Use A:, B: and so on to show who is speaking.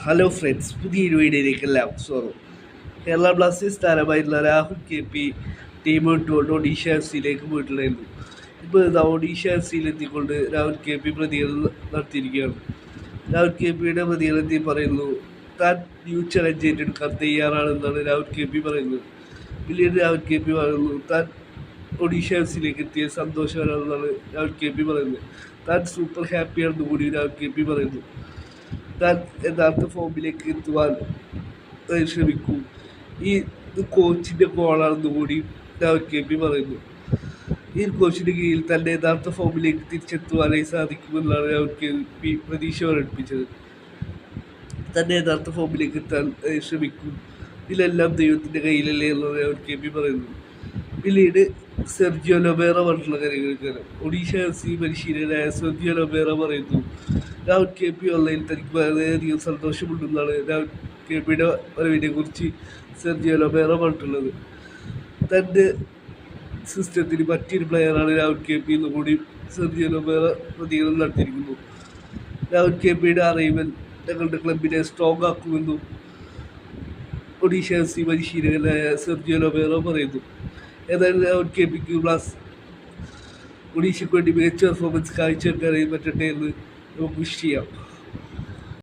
A: Hello friends, പുതിയൊരു വീഡിയോയിലേക്ക് എല്ലാവർക്കും സ്വാഗതം. കേരള ബ്ലാസ്റ്റേഴ്സ് താരമായിട്ടുള്ള രാഹുൽ KP ടീം വിട്ടുകൊണ്ട് ഒഡീഷ FC പോയിട്ടുണ്ടായിരുന്നു. ഇപ്പോൾ ഇതാ ഒഡീഷ FC രാഹുൽ KP പ്രതികരണം നടത്തിയിരിക്കുകയാണ്. രാഹുൽ KPയുടെ പ്രതികരണത്തിൽ പറയുന്നു, താൻ ന്യൂ ചലഞ്ച് ഏറ്റെടുക്കാൻ തയ്യാറാണെന്നാണ് രാഹുൽ KP പറയുന്നത്. പിന്നീട് രാഹുൽ KP പറയുന്നു, താൻ ഒഡീഷ FC എത്തിയ സന്തോഷകരമാണെന്നാണ് രാഹുൽ KP പറയുന്നത്. താൻ സൂപ്പർ ഹാപ്പിയാണെന്ന് കൂടി രാഹുൽ KP പറയുന്നു. താൻ യഥാർത്ഥ ഫോമിലേക്ക് എത്തുവാൻ ശ്രമിക്കും. ഈ കോച്ചിൻ്റെ ഗോളാണെന്ന് കൂടി രാഹുൽ KP പറയുന്നു. ഈ കോച്ചിൻ്റെ കീഴിൽ തൻ്റെ യഥാർത്ഥ ഫോമിലേക്ക് തിരിച്ചെത്തുവാനായി സാധിക്കുമെന്നാണ് രാഹുൽ KP പ്രതീക്ഷ പ്രകടിപ്പിച്ചത്. തൻ്റെ യഥാർത്ഥ ഫോമിലേക്ക് എത്താൻ ശ്രമിക്കും. ഇതിലെല്ലാം ദൈവത്തിൻ്റെ കയ്യിലല്ലേ എന്നാണ് രാഹുൽ KP പറയുന്നു. പിന്നീട് സെർജിയോ ലൊബേറ പറഞ്ഞിട്ടുള്ള കാര്യങ്ങൾ ഒഡീഷ FC പരിശീലകനായ സെർജിയോ ലൊബേറ പറയുന്നു, രാഹുൽ KP ഉള്ളതിൽ തനിക്ക് വളരെയധികം സന്തോഷമുണ്ടെന്നാണ് രാഹുൽ KPയുടെ വരവിനെ കുറിച്ച് സെർജിയോ ലൊബേറ പറഞ്ഞിട്ടുള്ളത്. തൻ്റെ സിസ്റ്റത്തിന് മറ്റൊരു പ്ലെയറാണ് രാഹുൽ KP എന്ന് കൂടി സെർജിയോ ലൊബേറ പ്രതികരണം നടത്തിയിരിക്കുന്നു. രാഹുൽ KPയുടെ അറിവൽ തങ്ങളുടെ ക്ലബിനെ സ്ട്രോങ് ആക്കുമെന്നും ഒഡീഷ FC പരിശീലകനായ സെർജിയോ ലൊബേറ പറയുന്നു. ഏതായാലും രാഹുൽ KPക്ക് ഒഡീഷയ്ക്ക് വേണ്ടി മികച്ച പെർഫോമൻസ് കാഴ്ചവെക്കാനായി പറ്റട്ടെ എന്ന് നമുക്ക് വിഷ് ചെയ്യാം.